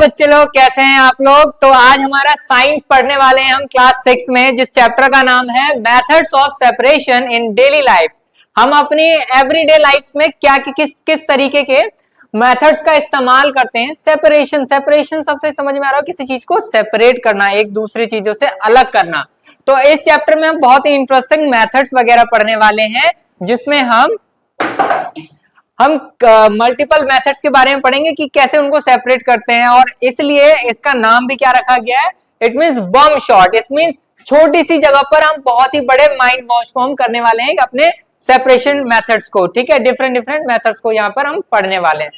बच्चे लोग, कैसे हैं आप लोग। तो आज हमारा साइंस पढ़ने वाले हैं हम क्लास 6 में, जिस चैप्टर का नाम है methods of separation in daily life. हम अपनी एवरीडे लाइफ में क्या किस तरीके के मेथड्स का इस्तेमाल करते हैं। सेपरेशन सबसे समझ में आ रहा हो, किसी चीज को सेपरेट करना, एक दूसरी चीजों से अलग करना। तो इस चैप्टर में हम बहुत ही इंटरेस्टिंग मेथड्स वगैरह पढ़ने वाले हैं, जिसमें हम मल्टीपल मेथड्स के बारे में पढ़ेंगे कि कैसे उनको सेपरेट करते हैं। और इसलिए इसका नाम भी क्या रखा गया है, it means bomb shot. It means छोटी सी जगह पर हम बहुत ही बड़े माइंड वॉश को हम करने वाले हैं अपने सेपरेशन मेथड्स को। ठीक है, डिफरेंट मेथड्स को यहाँ पर हम पढ़ने वाले हैं।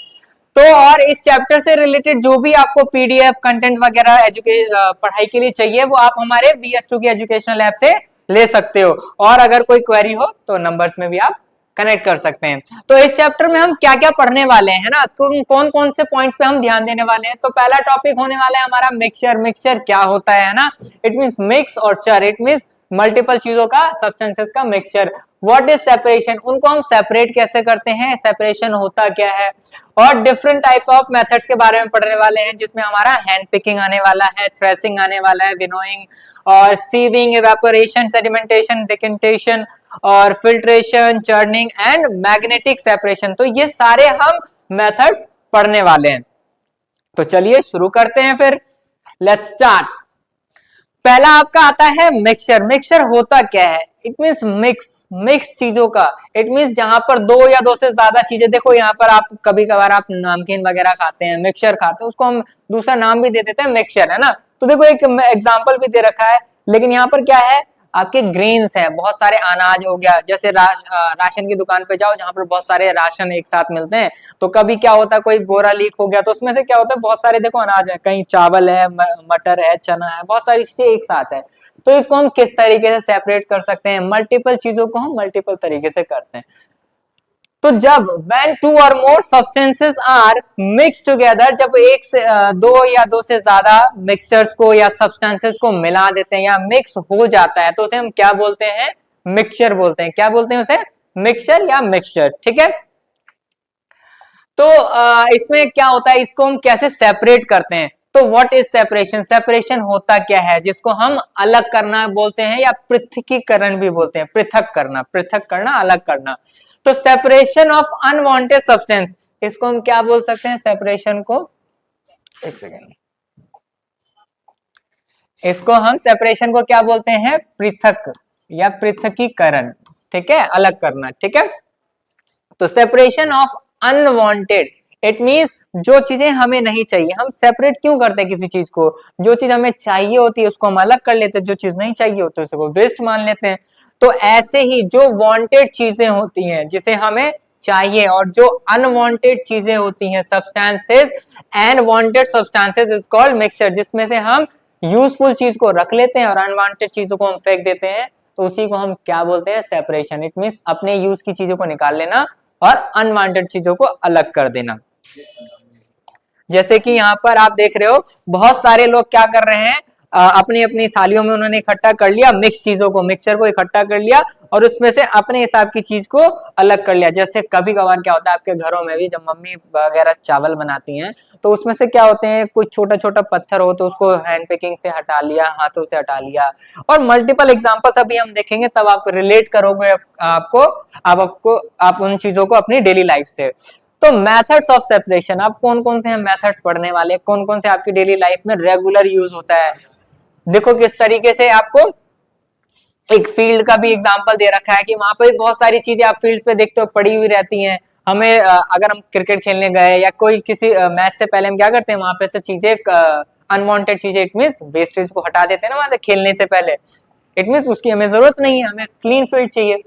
तो और इस चैप्टर से रिलेटेड जो भी आपको पीडीएफ कंटेंट वगैरह पढ़ाई के लिए चाहिए, वो आप हमारे BS2 की एजुकेशनल ऐप से ले सकते हो। और अगर कोई क्वेरी हो तो नंबर्स में भी आप कनेक्ट कर सकते हैं। तो इस चैप्टर में हम क्या क्या पढ़ने वाले हैं ना, कौन कौन से पॉइंट्स पे हम ध्यान देने वाले हैं। तो पहला टॉपिक होने वाला है हमारा मिक्सचर क्या होता है ना। इट मींस मिक्स और चर, इट मींस मल्टीपल चीजों का, सब्सटेंसेस का मिक्सचर। व्हाट इज सेपरेशन, उनको हम सेपरेट कैसे करते हैं, सेपरेशन होता क्या है। और डिफरेंट टाइप ऑफ मेथड्स के बारे में पढ़ने वाले हैं, जिसमें हमारा हैंड पिकिंग आने वाला है, थ्रेसिंग आने वाला है, विनोइंग और सीविंग, इवेपोरेशन, सेडिमेंटेशन, डिकेंटेशन और filtration, churning and magnetic separation. तो ये सारे हम मेथड्स पढ़ने वाले हैं। तो चलिए शुरू करते हैं फिर। Let's start. पहला आपका आता है मिक्सचर होता क्या है। इट मींस मिक्स चीजों का। इट मींस जहां पर दो या दो से ज्यादा चीजें, देखो यहाँ पर आप कभी कभार आप नमकीन वगैरह खाते हैं, मिक्सचर खाते हैं, उसको हम दूसरा नाम भी दे देते हैं मिक्सचर, है ना। तो देखो एक एग्जांपल भी दे रखा है, लेकिन यहाँ पर क्या है, आपके ग्रेन्स है, बहुत सारे अनाज हो गया। जैसे राशन की दुकान पे जाओ, जहां पर बहुत सारे राशन एक साथ मिलते हैं, तो कभी क्या होता है, कोई बोरा लीक हो गया तो उसमें से क्या होता है, बहुत सारे देखो अनाज है, कहीं चावल है, मटर है, चना है, बहुत सारी चीजें एक साथ है। तो इसको हम किस तरीके से सेपरेट कर सकते हैं, मल्टीपल चीजों को हम मल्टीपल तरीके से करते हैं। तो जब when two or more substances are mixed together, जब एक से दो या दो से ज्यादा मिक्सचर्स को या सब्सटेंसेस को मिला देते हैं या मिक्स हो जाता है, तो उसे हम क्या बोलते हैं, मिक्सचर बोलते हैं। क्या बोलते हैं उसे, मिक्सचर या मिक्सचर। ठीक है, तो इसमें क्या होता है, इसको हम कैसे सेपरेट करते हैं। तो व्हाट इज सेपरेशन, सेपरेशन होता क्या है, जिसको हम अलग करना बोलते हैं या पृथकीकरण भी बोलते हैं। पृथक करना, अलग करना। तो सेपरेशन ऑफ अनवांटेड सब्सटेंस, इसको हम क्या बोल सकते हैं, सेपरेशन को, एक सेकेंड, इसको हम सेपरेशन को क्या बोलते हैं, पृथक या पृथकीकरण। ठीक है, अलग करना। ठीक है, तो separation of unwanted, it means जो चीजें हमें नहीं चाहिए। हम सेपरेट क्यों करते हैं किसी चीज को, जो चीज हमें चाहिए होती है उसको हम अलग कर लेते हैं, जो चीज नहीं चाहिए होती है उसको वेस्ट मान लेते हैं। तो ऐसे ही जो वांटेड चीजें होती हैं जिसे हमें चाहिए, और जो अनवांटेड चीजें होती हैं, substances and wanted substances is called mixture, जिसमें से हम यूजफुल चीज को रख लेते हैं और अनवांटेड चीजों को हम फेंक देते हैं, तो उसी को हम क्या बोलते हैं, सेपरेशन। इट मींस अपने यूज की चीजों को निकाल लेना और अनवांटेड चीजों को अलग कर देना। जैसे कि यहाँ पर आप देख रहे हो, बहुत सारे लोग क्या कर रहे हैं, अपनी अपनी थालियों में उन्होंने इकट्ठा कर लिया मिक्स चीजों को, मिक्सचर को इकट्ठा कर लिया और उसमें से अपने हिसाब की चीज को अलग कर लिया। जैसे कभी कभार क्या होता है, आपके घरों में भी जब मम्मी वगैरह चावल बनाती हैं, तो उसमें से क्या होते हैं, कुछ छोटा छोटा पत्थर हो तो उसको हैंड पिकिंग से हटा लिया, हाथों से हटा लिया। और मल्टीपल एग्जाम्पल्स अभी हम देखेंगे, तब आप रिलेट करोगे आप उन चीजों को अपनी डेली लाइफ से। तो मेथड्स ऑफ सेपरेशन, आप कौन कौन से मेथड्स पढ़ने वाले, कौन कौन से आपकी डेली लाइफ में रेगुलर यूज होता है। देखो किस तरीके से आपको एक फील्ड का भी एग्जांपल दे रखा है कि वहां पर बहुत सारी चीजें आप फील्ड पे देखते हो पड़ी हुई रहती हैं। हमें अगर हम क्रिकेट खेलने गए या कोई किसी मैच से पहले हम क्या करते हैं, वहां पे से चीजें, अनवांटेड चीजें, इट मींस वेस्टेज को हटा देते हैं ना वहां से खेलने से पहले। इट मींस उसकी हमें जरूरत नहीं है, हमें क्लीन फील्ड चाहिए।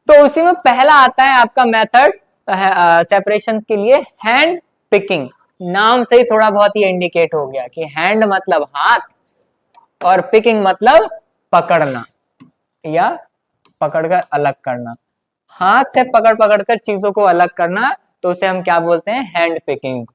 तो उसी में पहला आता है आपका मेथड्स सेपरेशन के लिए हैंड पिकिंग। नाम से ही थोड़ा बहुत ही इंडिकेट हो गया कि हैंड मतलब हाथ और पिकिंग मतलब पकड़ना या पकड़कर अलग करना। हाथ से पकड़ कर चीजों को अलग करना, तो उसे हम क्या बोलते हैं, हैंड पिकिंग।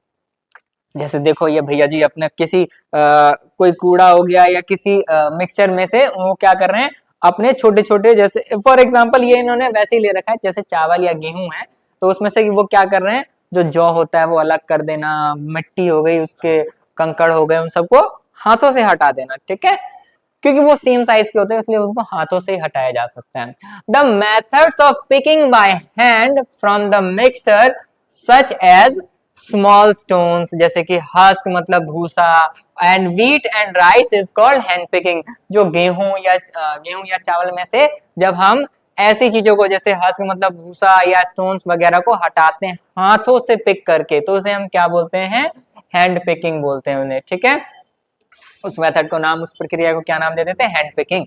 जैसे देखो ये भैया जी अपने किसी कोई कूड़ा हो गया या किसी मिक्सचर में से वो क्या कर रहे हैं, अपने छोटे छोटे, जैसे फॉर एग्जांपल ये इन्होंने वैसे ही ले रखा है, जैसे चावल या गेहूं है, तो उसमें से वो क्या कर रहे हैं, जो जौ होता है वो अलग कर देना, मिट्टी हो गई उसके कंकड़ हो गए, उन सबको हाथों से हटा देना, ठीक है, क्योंकि वो सेम साइज के होते हैं इसलिए उनको हाथों से ही हटाया जा सकता है। The methods of picking by hand from the mixture such as small stones, जैसे कि हस्क मतलब भूसा, and wheat and rice is called hand picking. जो गेहूं या चावल में से जब हम ऐसी चीजों को, जैसे हस्क मतलब भूसा या स्टोन्स वगैरह को हटाते हैं हाथों से पिक करके, तो उसे हम क्या बोलते हैं, हैंड पिकिंग बोलते हैं उन्हें, ठीक है। उस मेथड को नाम, उस प्रक्रिया को क्या नाम दे देते हैं, hand picking.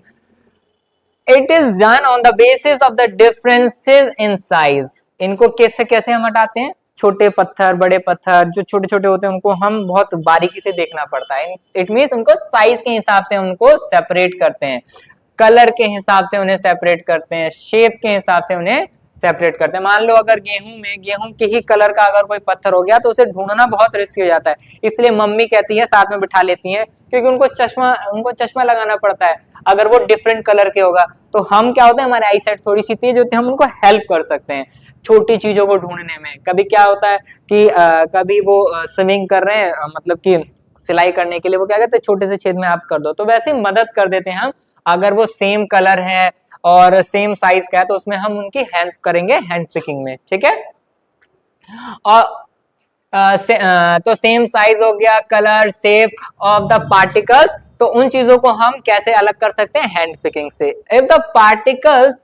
It is done on the basis of the differences in size. इनको कैसे कैसे हम हटाते हैं, छोटे पत्थर, बड़े पत्थर जो छोटे छोटे होते हैं उनको हम बहुत बारीकी से देखना पड़ता है। इट मीन्स उनको साइज के हिसाब से उनको सेपरेट करते हैं, कलर के हिसाब से उन्हें सेपरेट करते हैं, शेप के हिसाब से उन्हें सेपरेट करते हैं। मान लो अगर गेहूं के ही कलर का अगर कोई पत्थर हो गया तो उसे ढूंढना बहुत रिस्की हो जाता है, इसलिए मम्मी कहती है साथ में बिठा लेती हैं, क्योंकि उनको चश्मा लगाना पड़ता है। अगर वो डिफरेंट कलर के होगा तो हम क्या होता है, हमारे आई साइट थोड़ी सी तेज होती है, हम उनको हेल्प कर सकते हैं छोटी चीजों को ढूंढने में। कभी क्या होता है कि कभी वो स्विमिंग कर रहे हैं, मतलब कि सिलाई करने के लिए वो क्या कहते हैं, छोटे से छेद में आप कर दो, तो वैसे ही मदद कर देते हैं हम। अगर वो सेम कलर है और सेम साइज का है तो उसमें हम उनकी हेल्प करेंगे हैंड पिकिंग में, ठीक है। और तो सेम साइज हो गया, colour, shape of the particles, तो उन चीजों को हम कैसे अलग कर सकते हैं, हैंड पिकिंग से। If the particles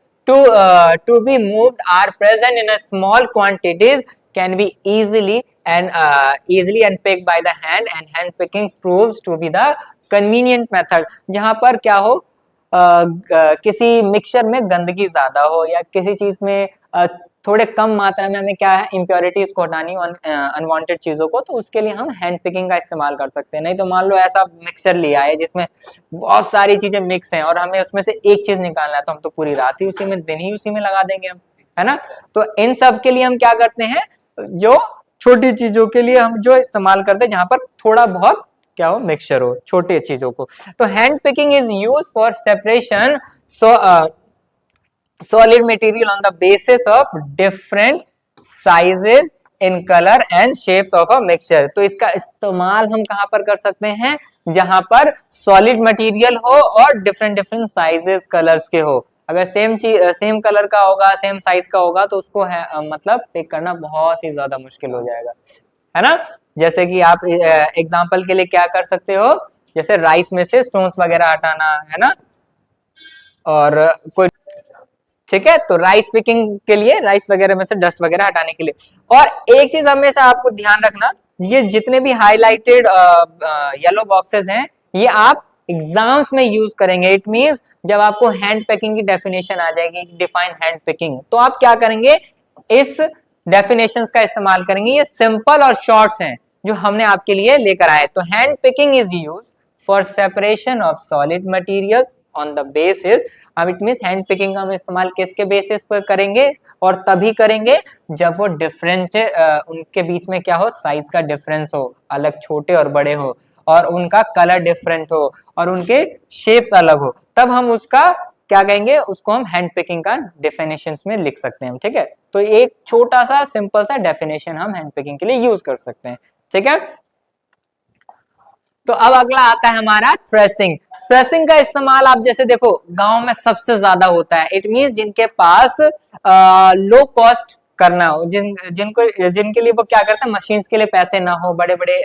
to be moved are present in a small quantities can be easily and picked by the hand picking proves to be the convenient method। जहां पर क्या हो, किसी मिक्सचर में गंदगी ज्यादा हो या किसी चीज में थोड़े कम मात्रा में हमें क्या है, इम्प्योरिटीज को हटानी, अनवांटेड चीजों को, तो उसके लिए हम हैंड पिकिंग का इस्तेमाल कर सकते हैं। नहीं तो मान लो ऐसा मिक्सचर लिया है जिसमें बहुत सारी चीजें मिक्स हैं और हमें उसमें से एक चीज निकालना है, तो हम तो पूरी रात ही उसी में, दिन ही उसी में लगा देंगे हम, है ना। तो इन सब के लिए हम क्या करते हैं, जो छोटी चीजों के लिए हम जो इस्तेमाल करते हैं जहां पर थोड़ा बहुत क्या हो, मिक्सचर हो, छोटे चीजों को। तो hand picking is use for separation solid material on the basis of different sizes in color and shapes of a mixture। तो इसका इस्तेमाल हम कहां पर कर सकते हैं, जहां पर सॉलिड मटेरियल हो और डिफरेंट डिफरेंट साइजेस कलर्स के हो। अगर सेम कलर का होगा, सेम साइज का होगा, तो उसको मतलब पिक करना बहुत ही ज्यादा मुश्किल हो जाएगा, है ना। जैसे कि आप एग्जांपल के लिए क्या कर सकते हो, जैसे राइस में से स्टोन्स वगैरह हटाना, है ना, और कोई, ठीक है। तो राइस पिकिंग के लिए, राइस वगैरह में से डस्ट वगैरह हटाने के लिए। और एक चीज हमेशा आपको ध्यान रखना, ये जितने भी हाईलाइटेड येलो बॉक्सेस हैं ये आप एग्जाम्स में यूज करेंगे। इट मींस जब आपको हैंड पिकिंग की डेफिनेशन आ जाएगी, डिफाइन हैंड पिकिंग, तो आप क्या करेंगे, इस डेफिनेशंस का इस्तेमाल करेंगे। ये सिंपल और शॉर्ट्स हैं जो हमने आपके लिए लेकर आए। तो hand picking is use for separation of solid materials on the basis. अब इट मींस हैंड पिकिंग का हम इस्तेमाल किसके बेसिस पर करेंगे, और तभी करेंगे जब वो डिफरेंट, उनके बीच में क्या हो, साइज का डिफरेंस हो, अलग छोटे और बड़े हो, और उनका कलर डिफरेंट हो, और उनके शेप्स अलग हो, तब हम उसका क्या कहेंगे, उसको हम हैंड पिकिंग का डेफिनेशन में लिख सकते हैं, ठीक है। तो एक छोटा सा सिंपल सा डेफिनेशन हम हैंड पिकिंग के लिए यूज कर सकते हैं, ठीक है। तो अब अगला आता है हमारा थ्रेसिंग। थ्रेसिंग का इस्तेमाल आप जैसे देखो गांव में सबसे ज्यादा होता है। इट मींस जिनके पास लो कॉस्ट करना हो, जिनके लिए वो क्या करते हैं, मशीन्स के लिए पैसे ना हो, बड़े बड़े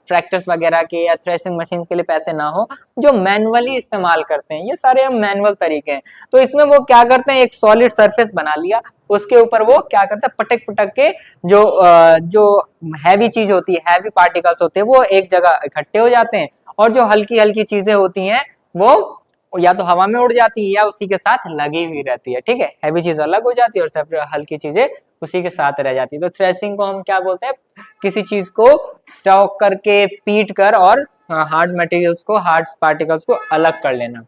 ट्रैक्टर्स वगैरह के या थ्रेसिंग मशीन के लिए पैसे ना हो, जो मैनुअली इस्तेमाल करते हैं, ये सारे हम मैनुअल तरीके हैं। तो इसमें वो क्या करते हैं, एक सॉलिड सरफेस बना लिया, उसके ऊपर वो क्या करते हैं, पटक पटक के जो हैवी चीज होती है, हैवी पार्टिकल्स होते हैं, वो एक जगह इकट्ठे हो जाते हैं, और जो हल्की हल्की चीजें होती हैं वो या तो हवा में उड़ जाती है या उसी के साथ लगी हुई रहती है, ठीक है। हैवी चीज अलग हो जाती है और हल्की चीजें उसी के साथ रह जाती है। तो थ्रेसिंग को हम क्या बोलते हैं, किसी चीज को स्टॉक करके, पीट कर, और हार्ड मटेरियल्स को, हार्ड पार्टिकल्स को अलग कर लेना।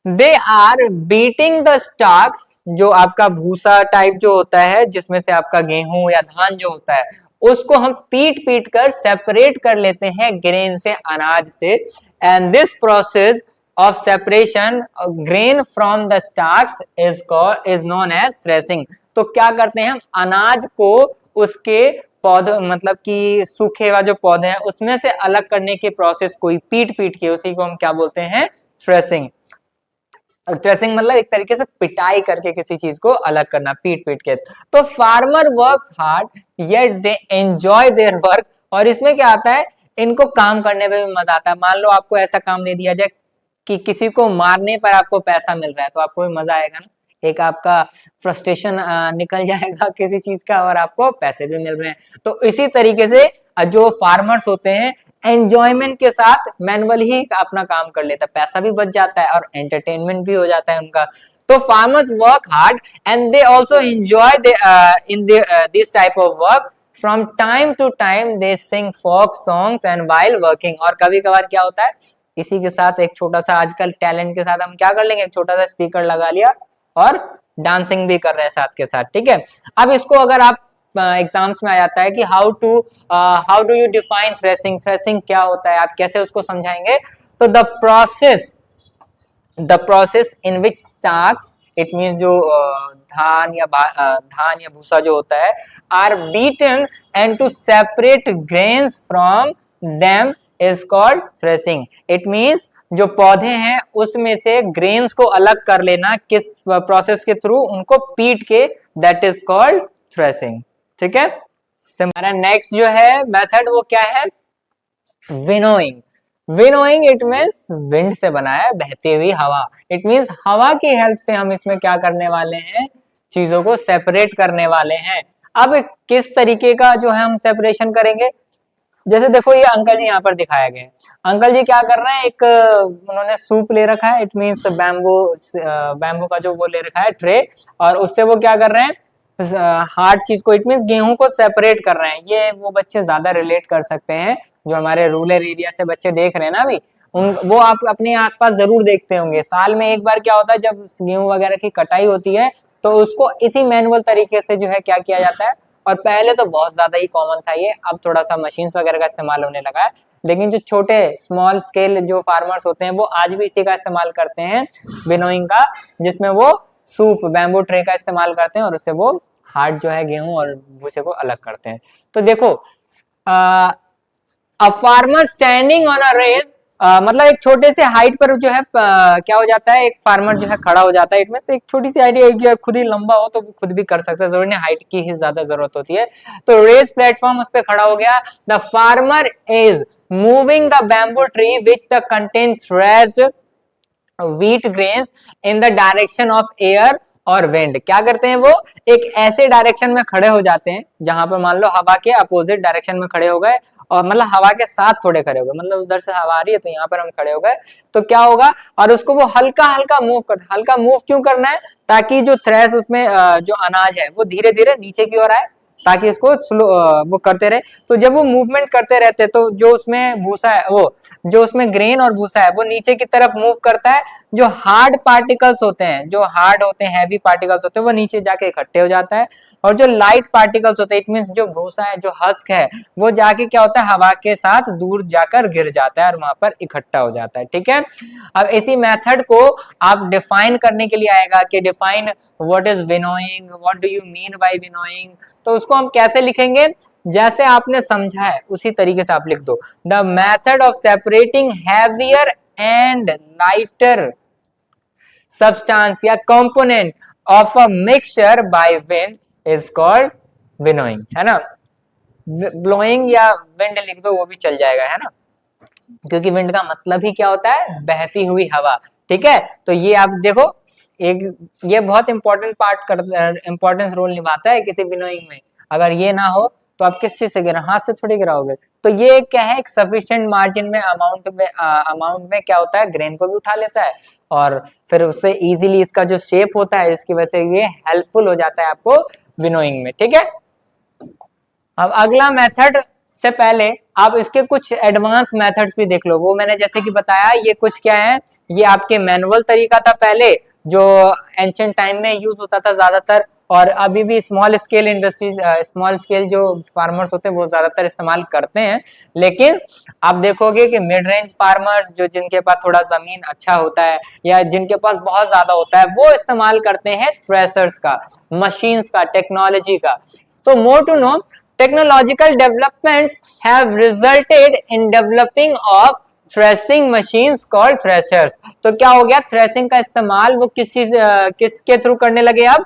They are beating the stalks, जो आपका भूसा टाइप जो होता है, जिसमें से आपका गेहूं या धान जो होता है, उसको हम पीट पीट कर सेपरेट कर लेते हैं ग्रेन से, अनाज से। And this process of separation of grain from the stalks is known as threshing. तो क्या करते हैं हम, अनाज को उसके पौधे मतलब कि सूखे हुआ जो पौधे हैं उसमें से अलग करने की प्रोसेस कोई पीट पीट के, उसी को हम क्या बोलते हैं, थ्रेसिंग। थ्रेसिंग मतलब एक तरीके से पिटाई करके किसी चीज को अलग करना, पीट पीट के। तो farmer works hard yet they enjoy their work. और इसमें क्या आता है, इनको काम करने में भी मजा आता है। मान लो आपको ऐसा काम दे दिया जाए कि किसी को मारने पर आपको पैसा मिल रहा है, तो आपको भी मजा आएगा ना, एक आपका फ्रस्ट्रेशन निकल जाएगा किसी चीज का और आपको पैसे भी मिल रहे हैं। तो इसी तरीके से जो फार्मर्स होते हैं एंजॉयमेंट के साथ मैनुअल ही अपना काम कर लेता है, पैसा भी बच जाता है और एंटरटेनमेंट भी हो जाता है उनका। तो farmers work hard and they also enjoy in this type of work. From time to time they sing folk songs and while working. और कभी कभार क्या होता है, इसी के साथ एक छोटा सा आजकल टैलेंट के साथ हम क्या कर लेंगे, एक छोटा सा स्पीकर लगा लिया और डांसिंग भी कर रहे हैं साथ के साथ, ठीक है। अब इसको अगर आप एग्जाम्स में आ जाता है कि how do you define threshing, threshing क्या होता है, आप कैसे उसको समझाएंगे। तो the process in which stalks, it mean जो धान या भूसा जो होता है, are beaten and to separate grains from them is called threshing. It means जो पौधे हैं उसमें से ग्रेन्स को अलग कर लेना, किस प्रोसेस के थ्रू, उनको पीट के, दैट इज कॉल्ड थ्रेसिंग, ठीक है। हमारा नेक्स्ट जो है मेथड वो क्या है, winnowing. Winnowing it means wind से बना है, बहती हुई हवा। इट मीन्स हवा की हेल्प से हम इसमें क्या करने वाले हैं, चीजों को सेपरेट करने वाले हैं। अब किस तरीके का जो है हम सेपरेशन करेंगे, जैसे देखो ये अंकल जी यहाँ पर दिखाया गया है। अंकल जी क्या कर रहे हैं, एक उन्होंने सूप ले रखा है, इट मीन्स बैम्बू का जो वो ले रखा है ट्रे, और उससे वो क्या कर रहे हैं, हार्ड चीज को, इट मीन्स गेहूं को सेपरेट कर रहे हैं। ये वो बच्चे ज्यादा रिलेट कर सकते हैं जो हमारे रूरल एरिया से बच्चे देख रहे हैं ना अभी, वो आप अपने आसपास जरूर देखते होंगे। साल में एक बार क्या होता है, जब गेहूं वगैरह की कटाई होती है तो उसको इसी मैनुअल तरीके से जो है क्या किया जाता है। और पहले तो बहुत ज्यादा ही कॉमन था ये, अब थोड़ा सा मशीन्स वगैरह का इस्तेमाल होने लगा है, लेकिन जो छोटे स्मॉल स्केल जो फार्मर्स होते हैं वो आज भी इसी का इस्तेमाल करते हैं, विनोइंग का, जिसमें वो सूप बैम्बू ट्रे का इस्तेमाल करते हैं और उससे वो हार्ड जो है गेहूं और भूसे को अलग करते हैं। तो देखो a farmer standing on a race, मतलब एक छोटे से हाइट पर जो है क्या हो जाता है, एक फार्मर जो है खड़ा हो जाता है। इसमें से एक छोटी सी आइडिया, खुद ही लंबा हो तो खुद भी कर सकता है, जरूरी नहीं हाइट की ही ज्यादा जरूरत होती है। तो रेस प्लेटफॉर्म उस पर खड़ा हो गया। The farmer is moving the bamboo tree which the contain threshed wheat grains in the direction of air और विंड। क्या करते हैं, वो एक ऐसे डायरेक्शन में खड़े हो जाते हैं जहां पर मान लो हवा के अपोजिट डायरेक्शन में खड़े हो गए, और मतलब हवा के साथ थोड़े खड़े हो गए, मतलब उधर से हवा आ रही है तो यहाँ पर हम खड़े हो गए, तो क्या होगा, और उसको वो हल्का हल्का मूव करते। हल्का मूव क्यों करना है, ताकि जो थ्रेश उसमें जो अनाज है वो धीरे धीरे नीचे की ओर आए, ताकि इसको स्लो वो करते रहे। तो जब वो मूवमेंट करते रहते तो जो उसमें भूसा है, वो जो उसमें ग्रेन और भूसा है वो नीचे की तरफ मूव करता है। जो हार्ड पार्टिकल्स होते हैं, जो हार्ड होते हैं, हैवी पार्टिकल्स होते हैं, वो नीचे जाके इकट्ठे हो जाता है। और जो लाइट पार्टिकल्स होते हैं, इट मींस जो भूसा है, जो हस्क है, वो जाके क्या होता है, हवा के साथ दूर जाकर गिर जाता है और वहां पर इकट्ठा हो जाता है, ठीक है। अब इसी मेथड को आप डिफाइन करने के लिए आएगा कि define what is winnowing, what do you mean by winnowing. तो उसको हम कैसे लिखेंगे, जैसे आपने समझा है उसी तरीके से आप लिख दो। The method of separating heavier and lighter substance या component of a mixture by wind is called winnowing, है ना। ब्लोइंग या विंड लिख दो वो भी चल जाएगा, है ना, क्योंकि विंड का मतलब ही क्या होता है, बहती हुई हवा, ठीक है। तो ये आप देखो, एक ये बहुत इंपॉर्टेंट इंपॉर्टेंस रोल निभाता है किसी विनोइंग में। अगर ये ना हो तो आप किस चीज से गिरा, हाथ से थोड़ी गिराओगे। तो ये क्या है, एक सफिशिएंट मार्जिन में अमाउंट में क्या होता है, ग्रेन को भी उठा लेता है और फिर उससे इजीली इसका जो शेप होता है इसकी वजह से ये हेल्पफुल हो जाता है आपको विनोइंग में, ठीक है। अब अगला मेथड से पहले आप इसके कुछ एडवांस मेथड्स भी देख लो। वो मैंने जैसे कि बताया, ये कुछ क्या है, ये आपके मैनुअल तरीका था पहले जो एंशिएंट टाइम में यूज होता था ज्यादातर, और अभी भी small scale industries, small scale जो फार्मर्स होते हैं वो ज्यादातर इस्तेमाल करते हैं। लेकिन आप देखोगे कि मिड रेंज फार्मर्स, जो जिनके पास थोड़ा जमीन अच्छा होता है या जिनके पास बहुत ज्यादा होता है, वो इस्तेमाल करते हैं थ्रेशर्स का, मशीन्स का, टेक्नोलॉजी का। तो more to know, technological developments have resulted in developing of threshing machines called threshers. तो क्या हो गया, थ्रेसिंग का इस्तेमाल वो किसके थ्रू करने लगे, अब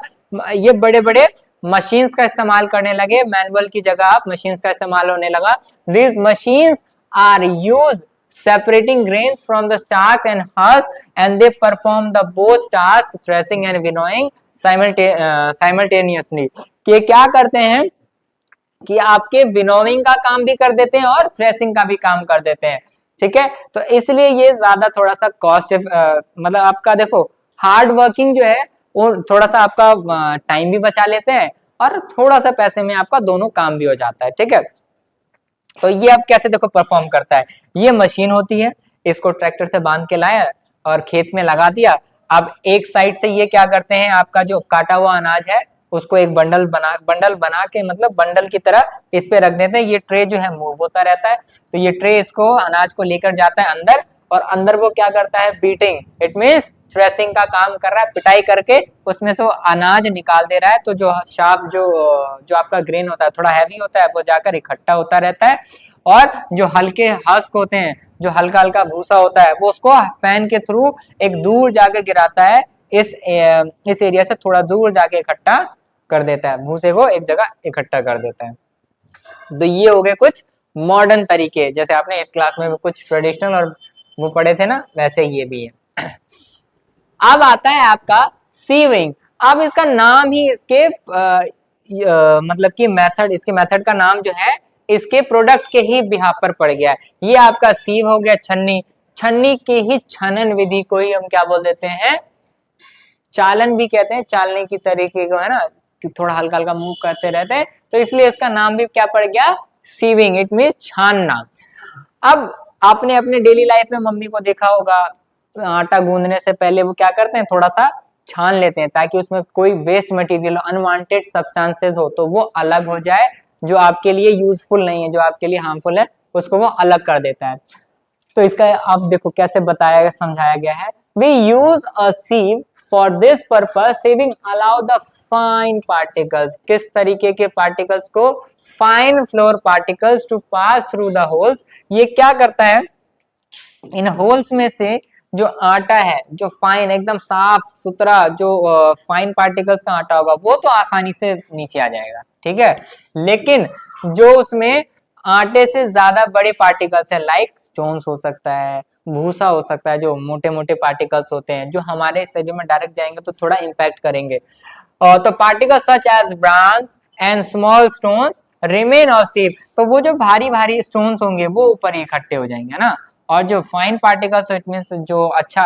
ये बड़े बड़े मशीन्स का इस्तेमाल करने लगे, मैनुअल की जगह आप मशीन्स का इस्तेमाल होने लगा। These machines are used separating grains from the stalk and husk, and they perform the both tasks threshing and winnowing simultaneously। कि क्या करते हैं कि आपके विनोविंग का काम भी कर देते हैं और थ्रेसिंग का भी काम कर देते हैं, ठीक है। तो इसलिए ये ज्यादा थोड़ा सा कॉस्ट मतलब आपका देखो हार्ड वर्किंग जो है वो थोड़ा सा आपका टाइम भी बचा लेते हैं और थोड़ा सा पैसे में आपका दोनों काम भी हो जाता है, ठीक है। तो ये अब कैसे देखो परफॉर्म करता है, ये मशीन होती है, इसको ट्रैक्टर से बांध के लाया और खेत में लगा दिया। अब एक साइड से ये क्या करते हैं, आपका जो काटा हुआ अनाज है उसको एक बंडल बना के मतलब बंडल की तरह इस पे रख देते हैं। ये ट्रे जो है मूव होता रहता है, तो ये ट्रे इसको अनाज को लेकर जाता है अंदर, और अंदर वो क्या करता है, बीटिंग, इट मीन्स थ्रेसिंग का काम कर रहा है, पिटाई करके उसमें से वो अनाज निकाल दे रहा है। तो जो शार्प जो आपका ग्रेन होता है थोड़ा हैवी होता है, वो जाकर इकट्ठा होता रहता है, और जो हल्के हस्क होते हैं, जो हल्का हल्का भूसा होता है, वो उसको फैन के थ्रू एक दूर जाके गिराता है, इस एरिया से थोड़ा दूर जाके इकट्ठा कर देता है, भूसे को एक जगह इकट्ठा कर देता है। तो ये हो गए कुछ मॉडर्न तरीके, जैसे आपने 8th क्लास में कुछ ट्रेडिशनल और वो पढ़े थे ना, वैसे ये भी है। अब आता है आपका सीविंग। अब इसका नाम ही इसके मतलब कि मेथड, इसके मेथड का नाम जो है इसके प्रोडक्ट के ही बिहाफ पर पड़ गया है। ये आपका सीव हो गया, छन्नी, छन्नी की ही छनन विधि को ही हम क्या बोल देते हैं, चालन भी कहते हैं, चालने की तरीके को, है ना, कि थोड़ा हल्का हल्का मूव करते रहते हैं, तो इसलिए इसका नाम भी क्या पड़ गया, सीविंग, इट मीन छानना। अब आपने अपने डेली लाइफ में मम्मी को देखा होगा, आटा गूंदने से पहले वो क्या करते हैं, थोड़ा सा छान लेते हैं ताकि उसमें कोई वेस्ट मटेरियल, अनवांटेड सब्सटेंसेस हो तो वो अलग हो जाए, जो आपके लिए यूजफुल नहीं है, जो आपके लिए हार्मफुल है, उसको वो अलग कर देता है। तो इसका आप देखो कैसे बताया समझाया गया है, we use a sieve for this purpose, sieving allow the fine particles, किस तरीके के पार्टिकल्स को, fine flour particles to pass through the holes. ये क्या करता है, इन होल्स में से जो आटा है, जो फाइन एकदम साफ सुथरा जो फाइन पार्टिकल्स का आटा होगा वो तो आसानी से नीचे आ जाएगा, ठीक है, लेकिन जो उसमें आटे से ज्यादा बड़े पार्टिकल्स है, लाइक स्टोन्स हो सकता है, भूसा हो सकता है, जो मोटे मोटे पार्टिकल्स होते हैं जो हमारे शरीर में डायरेक्ट जाएंगे तो थोड़ा इम्पैक्ट करेंगे, तो particles such as brans and small stones remain और सीव, तो वो जो भारी भारी स्टोन्स होंगे वो ऊपर इकट्ठे हो जाएंगे ना, और जो फाइन पार्टिकल्स, इट मींस जो अच्छा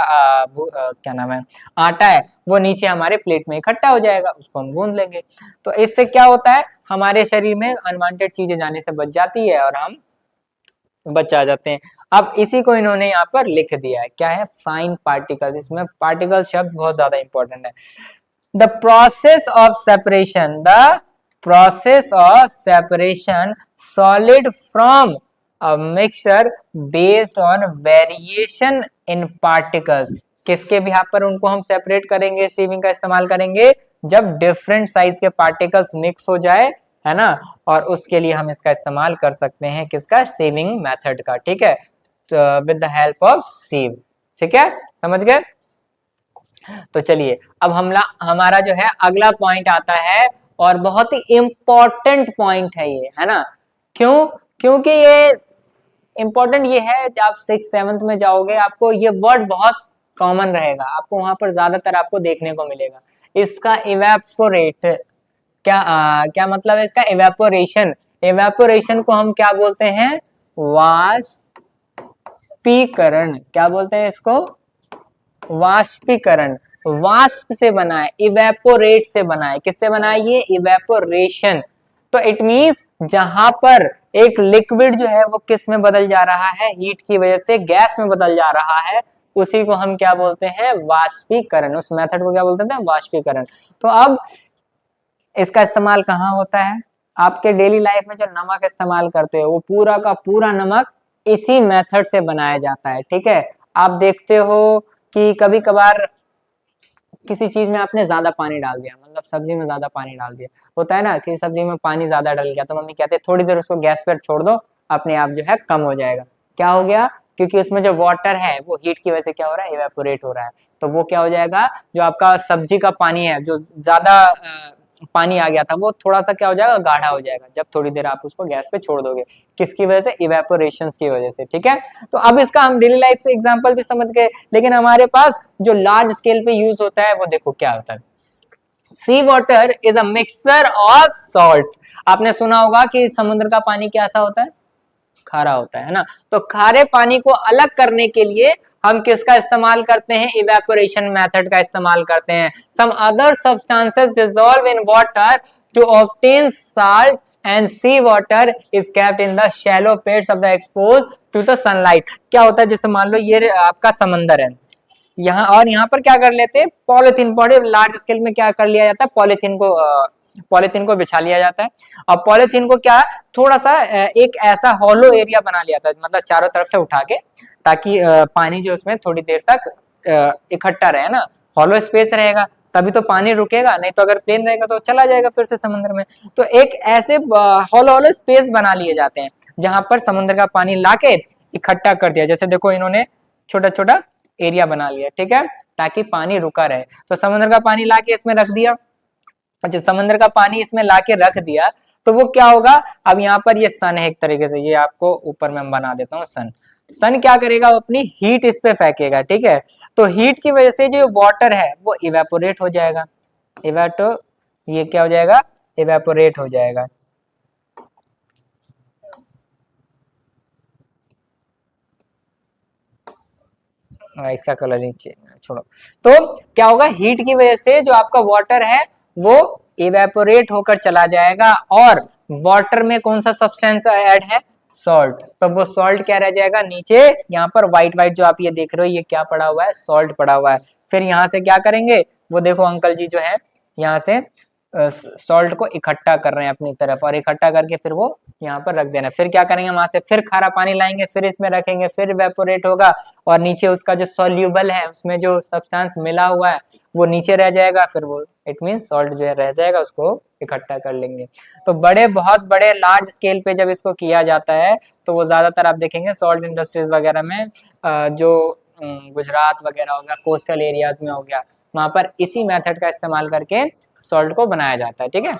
क्या नाम है आटा है, वो नीचे हमारे प्लेट में इकट्ठा हो जाएगा, उसको हम गूंद लेंगे। तो इससे क्या होता है, हमारे शरीर में अनवांटेड चीजें जाने से बच जाती है और हम बचा जाते हैं। अब इसी को इन्होंने यहाँ पर लिख दिया है, क्या है, फाइन पार्टिकल्स, इसमें पार्टिकल शब्द बहुत ज्यादा इंपॉर्टेंट है। The process of separation, the process of separation solid from a mixture based on variation in particles, किसके बिहाफ पर उनको हम सेपरेट करेंगे, सीविंग का इस्तेमाल करेंगे, जब डिफरेंट साइज के पार्टिकल्स मिक्स हो जाए, है ना, और उसके लिए हम इसका इस्तेमाल कर सकते हैं, किसका, सीविंग मेथड का, ठीक है, विद द हेल्प ऑफ सीव, ठीक है, समझ गए। तो चलिए अब हमारा जो है अगला पॉइंट आता है, और बहुत ही इंपॉर्टेंट पॉइंट है ये, है ना, क्यों, क्योंकि ये इंपॉर्टेंट ये है, जब आप 6th-7th में जाओगे आपको ये वर्ड बहुत कॉमन रहेगा, आपको वहां पर ज्यादातर आपको देखने को मिलेगा। इसका इवेपोरेट, क्या मतलब है इसका, इवेपोरेशन, इवेपोरेशन को हम क्या बोलते हैं, वाष्पीकरण, क्या बोलते हैं इसको, वाष्पीकरण, वाष्प से बना है, इवेपोरेट से बना है, किससे बना है ये, इवेपोरेशन। तो इट मींस जहां पर एक लिक्विड जो है वो किस में बदल जा रहा है, हीट की वजह से गैस में बदल जा रहा है, उसी को हम क्या बोलते हैं, वाष्पीकरण, उस मेथड को क्या बोलते हैं, वाष्पीकरण। तो अब इसका इस्तेमाल कहाँ होता है, आपके डेली लाइफ में जो नमक इस्तेमाल करते हो वो पूरा का पूरा नमक इसी मेथड से बनाया जाता है, ठीक है। आप देखते हो कि कभी कभार किसी चीज में आपने ज्यादा पानी डाल दिया, मतलब सब्जी में ज्यादा पानी डाल दिया, होता है ना कि सब्जी में पानी ज्यादा डल गया, तो मम्मी कहते हैं थोड़ी देर उसको गैस पर छोड़ दो, अपने आप जो है कम हो जाएगा। क्या हो गया, क्योंकि उसमें जो वाटर है वो हीट की वजह से क्या हो रहा है, इवेपोरेट हो रहा है, तो वो क्या हो जाएगा, जो आपका सब्जी का पानी है, जो ज्यादा पानी आ गया था, वो थोड़ा सा क्या हो जाएगा, गाढ़ा हो जाएगा, जब थोड़ी देर आप उसको गैस पे छोड़ दोगे। किसकी वजह से, इवेपोरेशन की वजह से। ठीक है, तो अब इसका हम डेली लाइफ पे एग्जांपल भी समझ गए, लेकिन हमारे पास जो लार्ज स्केल पे यूज होता है वो देखो क्या होता है। Sea water is a mixture of salts. आपने सुना होगा कि समुद्र का पानी कैसा होता है, खारा होता है ना। तो खारे पानी को अलग करने के लिए हम किसका इस्तेमाल करते हैं, इवेपोरेशन मेथड का इस्तेमाल करते हैं। Some other substances dissolve in water to obtain salt and sea water is kept in the shallow pits of the expose to the sunlight. क्या होता है, जैसे मान लो ये आपका समंदर है यहाँ, और यहाँ पर क्या कर लेते हैं, पॉलिथीन, बड़े लार्ज स्केल में क्या कर लिया जाता है, पॉलिथीन को बिछा लिया जाता है, और पॉलिथीन को क्या थोड़ा सा एक ऐसा हॉलो एरिया बना लिया था, मतलब चारों तरफ से उठा के, ताकि पानी जो उसमें थोड़ी देर तक इकट्ठा रहे ना, हॉलो स्पेस रहेगा तभी तो पानी रुकेगा, नहीं तो अगर प्लेन रहेगा तो चला जाएगा फिर से समुद्र में। तो एक ऐसे हॉलो हॉलो स्पेस बना लिए जाते हैं जहां पर समुद्र का पानी लाके इकट्ठा कर दिया, जैसे देखो इन्होंने छोटा छोटा एरिया बना लिया, ठीक है, ताकि पानी रुका रहे। तो समुद्र का पानी लाके इसमें रख दिया, अच्छा समंदर का पानी इसमें लाके रख दिया, तो वो क्या होगा, अब यहाँ पर ये सन है एक तरीके से, ये आपको ऊपर में बना देता हूँ सन। सन क्या करेगा, वो अपनी हीट इस पे फेंकेगा, ठीक है, तो हीट की वजह से जो वाटर है वो इवेपोरेट हो जाएगा, ये क्या हो जाएगा, इवेपोरेट हो जाएगा। इसका कलर नीचे छोड़ो। तो क्या होगा, हीट की वजह से जो आपका वाटर है वो इवेपोरेट होकर चला जाएगा, और वाटर में कौन सा सब्सटेंस ऐड है, सॉल्ट, तो वो सॉल्ट क्या रह जाएगा नीचे, यहाँ पर व्हाइट व्हाइट जो आप ये देख रहे हो, ये क्या पड़ा हुआ है, सॉल्ट पड़ा हुआ है। फिर यहाँ से क्या करेंगे, वो देखो अंकल जी जो है यहाँ से सॉल्ट को इकट्ठा कर रहे हैं अपनी तरफ, और इकट्ठा करके फिर वो यहाँ पर रख देना। फिर क्या करेंगे, वहां से फिर खारा पानी लाएंगे, फिर इसमें रखेंगे, फिर इवेपोरेट होगा, और नीचे उसका जो सोल्यूबल है, उसमें जो सब्सटेंस मिला हुआ है वो नीचे रह जाएगा, फिर वो इट मीन सॉल्ट जो है रह जाएगा, उसको इकट्ठा कर लेंगे। तो बहुत बड़े लार्ज स्केल पे जब इसको किया जाता है, तो वो ज्यादातर आप देखेंगे सॉल्ट इंडस्ट्रीज वगैरह में, जो गुजरात वगैरह हो गया, कोस्टल एरियाज में हो गया, वहां पर इसी मेथड का इस्तेमाल करके सॉल्ट को बनाया जाता है, ठीक है।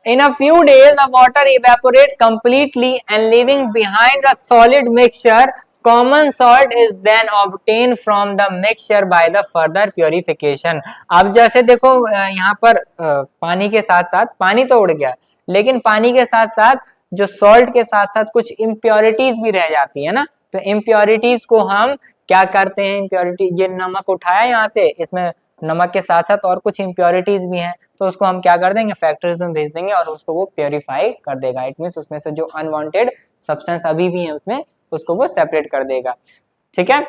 In a few days, the water evaporate completely and leaving behind the solid mixture. Common salt is then obtained from the mixture by the further purification. अब जैसे देखो यहाँ पर पानी के साथ साथ, पानी तो उड़ गया, लेकिन पानी के साथ साथ जो सॉल्ट के साथ साथ कुछ इम्प्योरिटीज भी रह जाती है ना, तो इम्प्योरिटीज को हम क्या करते हैं, इम्प्योरिटी, ये नमक उठाया यहाँ से, इसमें नमक के साथ साथ और कुछ इम्प्योरिटीज भी हैं, तो उसको हम क्या कर देंगे, फैक्ट्रीज में भेज देंगे, और उसको वो प्योरीफाई कर देगा। इट मींस उसमें से जो अनवांटेड सब्सटेंस अभी भी है उसमें, उसको वो सेपरेट कर देगा, ठीक है।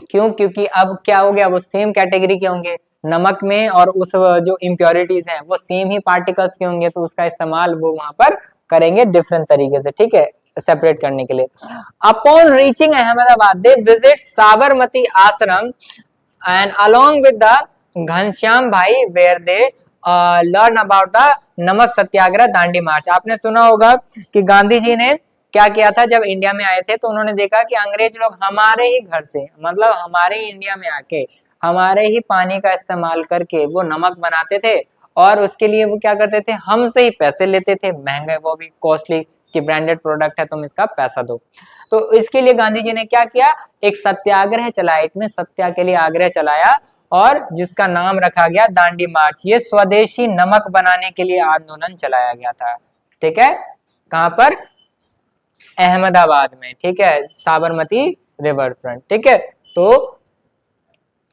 क्यों, क्योंकि अब क्या हो गया, वो सेम कैटेगरी के होंगे, नमक में और उस जो इम्प्योरिटीज हैं वो सेम ही पार्टिकल्स के होंगे, तो उसका इस्तेमाल वो वहां पर करेंगे डिफरेंट तरीके से, ठीक है, सेपरेट करने के लिए। Upon reaching Ahmedabad, they visit Sabarmati आश्रम and along with the Ghanshyam भाई where they learn about the नमक सत्याग्रह दांडी मार्च। आपने सुना होगा कि गांधी जी ने क्या किया था, जब इंडिया में आए थे तो उन्होंने देखा कि अंग्रेज लोग हमारे ही घर से, मतलब हमारे ही इंडिया में आके हमारे ही पानी का इस्तेमाल करके वो नमक बनाते थे, और उसके लिए वो क्या करते थे, हमसे ही पैसे लेते थे, महंगे, वो भी कॉस्टली, कि ब्रांडेड प्रोडक्ट है तुम इसका पैसा दो। तो इसके लिए गांधी जी ने क्या किया, एक सत्याग्रह चलाया, इसमें सत्या के लिए आग्रह चलाया, और जिसका नाम रखा गया दांडी मार्च। ये स्वदेशी नमक बनाने के लिए आंदोलन चलाया गया था, ठीक है, कहां पर, अहमदाबाद में, ठीक है, साबरमती रिवर फ्रंट, ठीक है, तो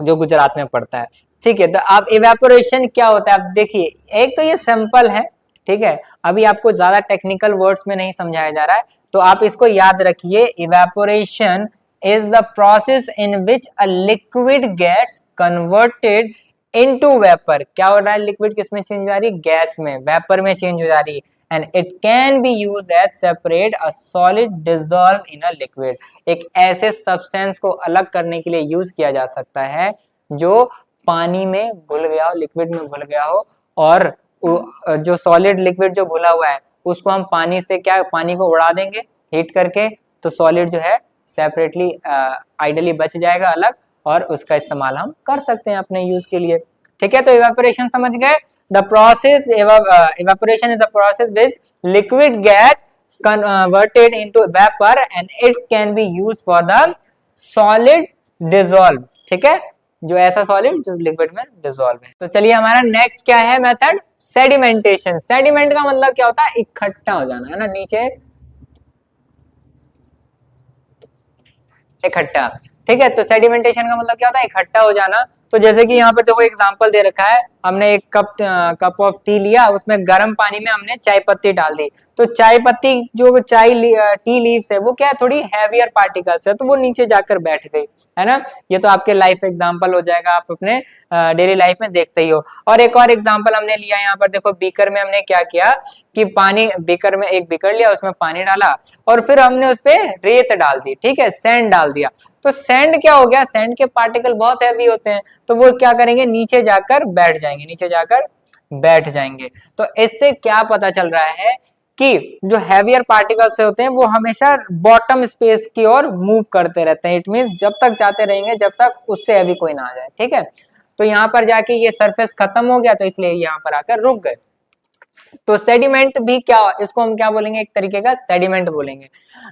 जो गुजरात में पड़ता है, ठीक है। तो आप इवेपोरेशन क्या होता है, आप देखिए, एक तो ये सिंपल है, ठीक है, अभी आपको ज्यादा टेक्निकल वर्ड्स में नहीं समझाया जा रहा है, तो आप इसको याद रखिए, evaporation is the process in which a liquid gets converted into vapour. क्या हो रहा है, लिक्विड किस में चेंज हो जा रही है, गैस में, वेपर में चेंज हो जा रही है, and it can be used as separate a solid dissolve in a liquid. एक ऐसे सब्सटेंस को अलग करने के लिए यूज किया जा सकता है जो पानी में घुल गया हो, लिक्विड में घुल गया हो, और जो सॉलिड लिक्विड जो घुला हुआ है उसको हम पानी से पानी को उड़ा देंगे हीट करके, तो सॉलिड जो है सेपरेटली आइडली बच जाएगा अलग, और उसका इस्तेमाल हम कर सकते हैं अपने यूज के लिए। ठीक है, तो इवेपोरेशन समझ गए। The process evaporation is the process which liquid gas converted into vapor and it can be used for the solid dissolve। ठीक है, जो ऐसा सॉलिड जो लिक्विड में डिसॉल्व है। तो चलिए हमारा नेक्स्ट क्या है मेथड, सेडिमेंटेशन। सेडिमेंट का मतलब क्या होता है, इकट्ठा हो जाना, है ना, नीचे इकट्ठा। ठीक है, तो सेडिमेंटेशन का मतलब क्या होता है, इकट्ठा हो जाना। तो जैसे कि यहाँ पर देखो एग्जांपल दे रखा है, हमने एक कप ऑफ टी लिया, उसमें गर्म पानी में हमने चाय पत्ती डाल दी, तो चाय पत्ती जो टी लीव्स है वो क्या है, थोड़ी हैवियर पार्टिकल्स है, तो वो नीचे जाकर बैठ गई, है ना। ये तो आपके लाइफ एग्जांपल हो जाएगा, आप अपने डेली लाइफ में देखते ही हो। और एक और एग्जांपल हमने लिया यहाँ पर, देखो बीकर में हमने क्या किया कि पानी, बीकर में एक बीकर लिया, उसमें पानी डाला और फिर हमने उस पे रेत डाल दी, ठीक है, सैंड डाल दिया। तो सैंड क्या हो गया, सैंड के पार्टिकल बहुत हैवी होते हैं, तो वो क्या करेंगे, नीचे जाकर बैठ जाएंगे, नीचे जाकर बैठ जाएंगे। तो इससे क्या पता चल रहा है कि जो हैवियर पार्टिकल्स होते हैं वो हमेशा बॉटम स्पेस की ओर मूव करते रहते हैं। इट मींस जब तक जाते रहेंगे जब तक उससे हैवी कोई ना आ जाए। ठीक है, तो यहाँ पर जाके ये सरफेस खत्म हो गया, तो इसलिए यहाँ पर आकर रुक गए। तो सेडिमेंट भी क्या, इसको हम क्या बोलेंगे, एक तरीके का सेडिमेंट बोलेंगे।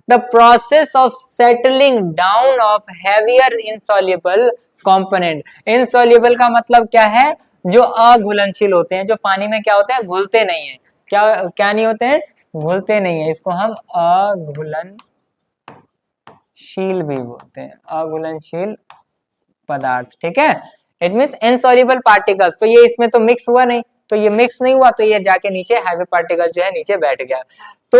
The process of settling down of heavier insoluble component. Insoluble का मतलब क्या है, जो अघुलनशील होते हैं, जो पानी में क्या होते हैं, घुलते नहीं है। क्या क्या नहीं होते हैं, घुलते नहीं है, इसको हम अघुलनशील भी बोलते हैं, अघुलनशील पदार्थ। ठीक है, इट मींस इनसॉल्युबल पार्टिकल्स। तो ये इसमें तो मिक्स हुआ नहीं, तो ये मिक्स नहीं हुआ, तो ये जाके नीचे हैवी पार्टिकल जो है नीचे बैठ गया। तो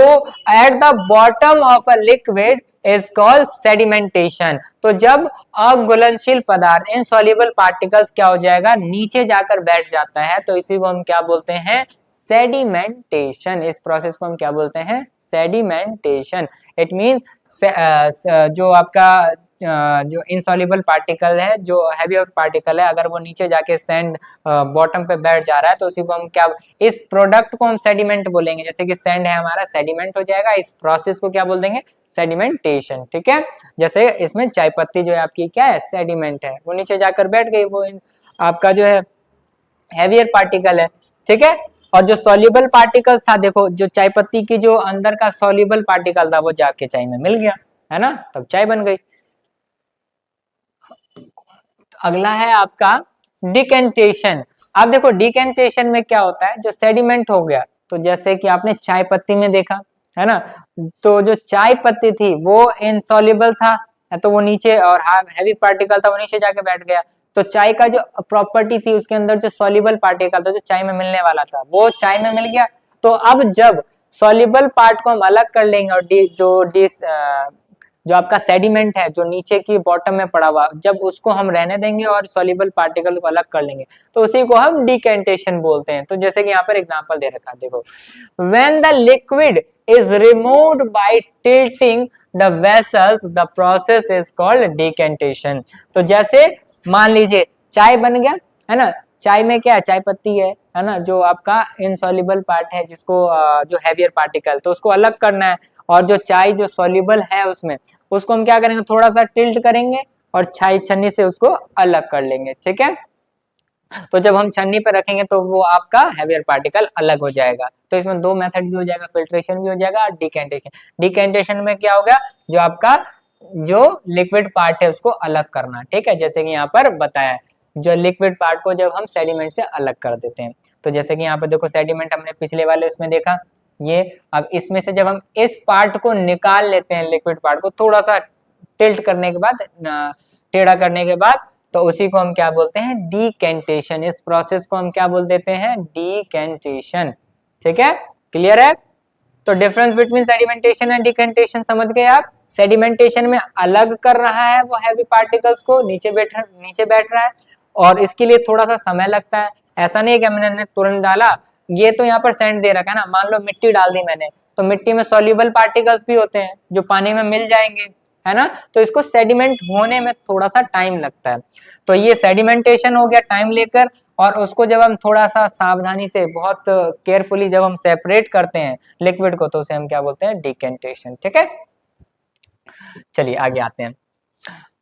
at the bottom of a liquid is called sedimentation. तो जब अघुलनशील पदार्थ इनसॉल्युबल पार्टिकल्स क्या हो जाएगा, नीचे जाकर बैठ जाता है, तो इसी को हम क्या बोलते हैं, सेडिमेंटेशन। इस प्रोसेस को हम क्या बोलते हैं, सेडिमेंटेशन। इट मींस जो आपका जो इनसॉल्युबल पार्टिकल है, जो हैवी पार्टिकल है, अगर वो नीचे जाके सैंड बॉटम पे बैठ जा रहा है, तो उसी को हम क्या, इस प्रोडक्ट को हम सेडिमेंट बोलेंगे। जैसे कि सैंड है हमारा, सेडिमेंट हो जाएगा, इस प्रोसेस को क्या बोल देंगे, सेडिमेंटेशन। ठीक है, जैसे इसमें चाय पत्ती जो है आपकी क्या है, सेडिमेंट है, वो नीचे जाकर बैठ गई, वो आपका जो है हैवियर पार्टिकल है। ठीक है, और जो सॉल्युबल पार्टिकल्स था, देखो जो चाय पत्ती की जो अंदर का सॉल्युबल पार्टिकल था वो जाके चाय में मिल गया, है ना, तब चाय बन गई। अगला है आपका डिकेंटेशन। अब देखो डिकेंटेशन में क्या होता है, जो सेडिमेंट हो गया, तो जैसे कि आपने चाय पत्ती में देखा, है ना, तो जो चाय पत्ती थी वो इनसॉल्युबल था, तो वो नीचे, और हैवी पार्टिकल था वो नीचे जाके बैठ गया। तो चाय का जो प्रॉपर्टी थी, उसके अंदर जो सॉल्युबल पार्टिकल था, जो चाय में मिलने वाला था, वो चाय में मिल गया। तो अब जब सॉल्युबल पार्ट को हम अलग कर लेंगे, और जो आपका सेडिमेंट है जो नीचे की बॉटम में पड़ा हुआ, जब उसको हम रहने देंगे और सॉल्युबल पार्टिकल को अलग कर लेंगे, तो उसी को हम डिकेंटेशन बोलते हैं। तो जैसे कि यहाँ पर एग्जांपल दे रखा है, देखो, when the liquid is removed by tilting the vessels the process is called decantation. तो जैसे मान लीजिए चाय बन गया, है ना, चाय में क्या है, चाय पत्ती है ना, जो आपका इनसॉल्युबल पार्ट है, जिसको जो हैवियर पार्टिकल, तो उसको अलग करना है, और जो चाय जो सॉल्युबल है उसमें, उसको हम क्या करेंगे, थोड़ा सा टिल्ट करेंगे और चाय छन्नी से उसको अलग कर लेंगे। ठीक है, तो जब हम छन्नी पे रखेंगे तो वो आपका हैवियर पार्टिकल अलग हो जाएगा। तो इसमें दो मेथड भी हो जाएगा, फिल्ट्रेशन भी हो जाएगा और डिकेंटेशन। डिकेंटेशन में क्या होगा, जो आपका जो लिक्विड पार्ट है उसको अलग करना। ठीक है, जैसे कि यहाँ पर बताया है, जो लिक्विड पार्ट को जब हम सेडिमेंट से अलग कर देते हैं। तो जैसे कि यहाँ पर देखो सेडिमेंट हमने पिछले वाले उसमें देखा, ये अब इसमें से जब हम इस पार्ट को निकाल लेते हैं, लिक्विड पार्ट को थोड़ा सा टिल्ट करने के बाद, टेढ़ा करने के बाद, तो उसी को हम क्या बोलते हैं, डिकेंटेशन। इस प्रोसेस को हम क्या बोल देते हैं, डिकेंटेशन। ठीक है, क्लियर है। तो difference between sedimentation and decantation समझ गए आप। सेडिमेंटेशन में अलग कर रहा है वो हैवी पार्टिकल्स को, नीचे बैठ रहा है, और इसके लिए थोड़ा सा समय लगता है। ऐसा नहीं है कि हमने तुरंत डाला। ये तो यहाँ पर सैंड दे रखा है ना, मान लो मिट्टी डाल दी मैंने, तो मिट्टी में सॉल्युबल पार्टिकल्स भी होते हैं जो पानी में मिल जाएंगे, है ना, तो इसको सेडिमेंट होने में थोड़ा सा टाइम लगता है। तो ये सेडिमेंटेशन हो गया टाइम लेकर, और उसको जब हम थोड़ा सा सावधानी से बहुत केयरफुली जब हम सेपरेट करते हैं लिक्विड को, तो उसे हम क्या बोलते हैं, डिकेंटेशन। ठीक है, चलिए आगे आते हैं।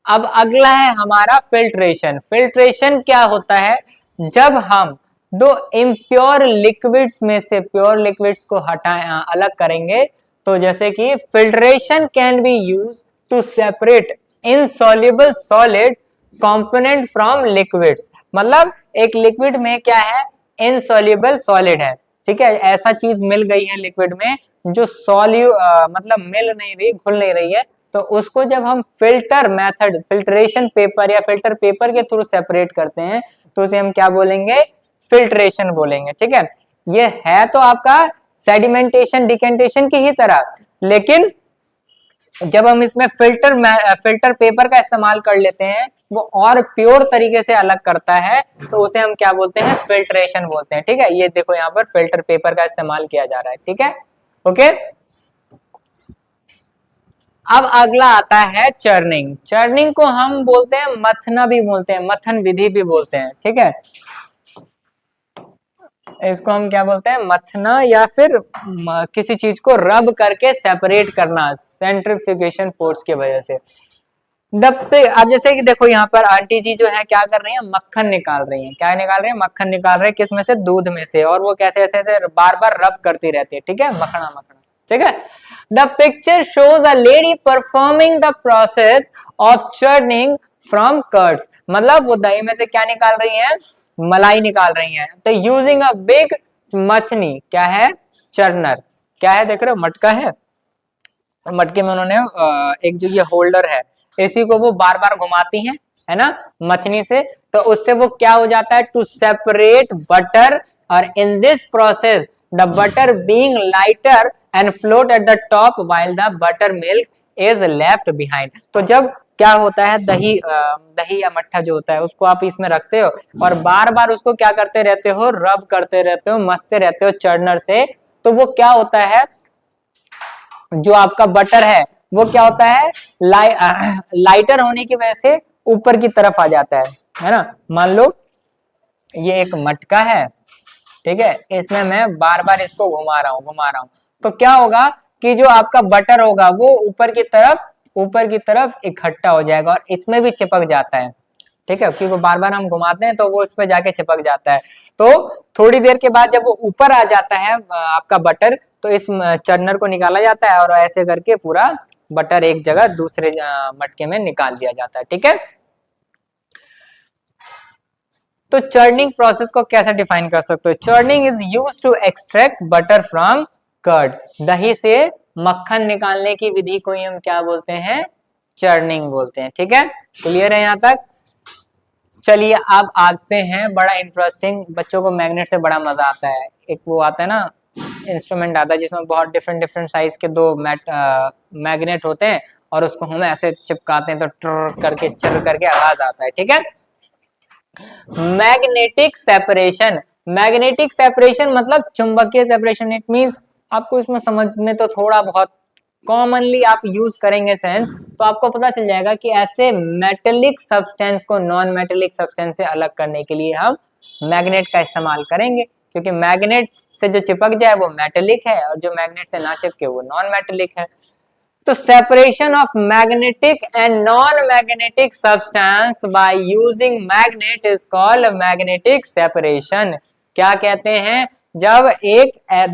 अब अगला है हमारा फिल्ट्रेशन। फिल्ट्रेशन क्या होता है, जब हम दो इम्प्योर लिक्विड्स में से प्योर लिक्विड्स को हटाएं, अलग करेंगे, तो जैसे कि filtration can be use to separate insoluble solid component from liquids. मतलब एक लिक्विड में क्या है, इनसॉल्युबल सॉलिड है, ठीक है, ऐसा चीज मिल गई है लिक्विड में जो मतलब मिल नहीं रही, घुल नहीं रही है, तो उसको जब हम फिल्टर मेथड, फिल्ट्रेशन पेपर या फिल्टर पेपर के थ्रू सेपरेट करते हैं, तो उसे हम क्या बोलेंगे, फिल्ट्रेशन बोलेंगे। ठीक है, ये है तो आपका सेडिमेंटेशन डिकेंटेशन की ही तरह, लेकिन जब हम इसमें फिल्टर पेपर का इस्तेमाल कर लेते हैं, वो और प्योर तरीके से अलग करता है, तो उसे हम क्या बोलते हैं, फिल्ट्रेशन बोलते हैं। ठीक है, ये देखो यहाँ पर फिल्टर पेपर का इस्तेमाल किया जा रहा है। ठीक है, ओके। अब अगला आता है चर्निंग। चर्निंग को हम बोलते हैं मथना भी बोलते हैं, मथन विधि भी बोलते हैं। ठीक है, इसको हम क्या बोलते हैं, मथना, या फिर किसी चीज को रब करके सेपरेट करना सेंट्रिफ्यूगेशन फोर्स की वजह से। अब जैसे कि देखो यहाँ पर आंटी जी जो है क्या कर रही है, मक्खन निकाल रही है। क्या निकाल रही है, मक्खन निकाल रहे हैं, किस में से, दूध में से, और वो कैसे ऐसे ऐसे बार बार रब करती रहती है। ठीक है, मखना मखना। ठीक है, the picture shows a lady performing the process of churning from curds. मतलब वो दही में से क्या निकाल रही है, मलाई निकाल रही है। तो यूजिंग अ बिग मथनी, क्या है, चर्नर, क्या है, देख रहे हो, मटका है, मटके में उन्होंने एक जो ये होल्डर है, इसी को वो बार बार घुमाती है ना, मथनी से, तो उससे वो क्या हो जाता है, टू सेपरेट बटर, और in this process the butter being lighter and float at the top while the butter milk is left behind. तो जब क्या होता है, दही या मट्ठा जो होता है, उसको आप इसमें रखते हो और बार बार उसको क्या करते रहते हो, रब करते रहते हो, मथते रहते हो चर्नर से, तो वो क्या होता है, जो आपका बटर है वो क्या होता है, लाइटर होने की वजह से ऊपर की तरफ आ जाता है ना। मान लो ये एक मटका है, ठीक है, इसमें मैं बार बार इसको घुमा रहा हूं, तो क्या होगा कि जो आपका बटर होगा वो ऊपर की तरफ इकट्ठा हो जाएगा और इसमें भी चिपक जाता है। ठीक है, क्योंकि बार बार हम घुमाते हैं तो वो इसमें जाके चिपक जाता है। तो थोड़ी देर के बाद जब वो ऊपर आ जाता है आपका बटर, तो इस चर्नर को निकाला जाता है और ऐसे करके पूरा बटर एक जगह दूसरे मटके में निकाल दिया जाता है। ठीक है, तो चर्निंग प्रोसेस को कैसे डिफाइन कर सकते हो, churning is used to extract butter from curd. दही से मक्खन निकालने की विधि को ही हम क्या बोलते हैं, चर्निंग बोलते हैं। ठीक है, क्लियर है यहाँ तक। चलिए अब आते हैं, बड़ा इंटरेस्टिंग, बच्चों को मैग्नेट से बड़ा मजा आता है। एक वो आता है ना, इंस्ट्रूमेंट आता है जिसमें बहुत डिफरेंट साइज के दो मैग्नेट होते हैं और उसको हम ऐसे चिपकाते हैं तो ट्र करके चल करके आवाज आता है। ठीक है, मैग्नेटिक सेपरेशन। मैग्नेटिक सेपरेशन मतलब चुंबकीय सेपरेशन। इट मींस आपको इसमें समझ में तो थोड़ा बहुत कॉमनली आप यूज करेंगे सेंस, तो आपको पता चल जाएगा कि ऐसे मेटेलिक सब्सटेंस को नॉन मेटेलिक सब्सटेंस से अलग करने के लिए हम मैग्नेट का इस्तेमाल करेंगे, क्योंकि मैग्नेट से जो चिपक जाए वो मेटेलिक है और जो मैग्नेट से ना चिपके वो नॉन मेटेलिक है। तो separation of magnetic and non magnetic substance by using magnet is called magnetic separation. क्या कहते हैं, जब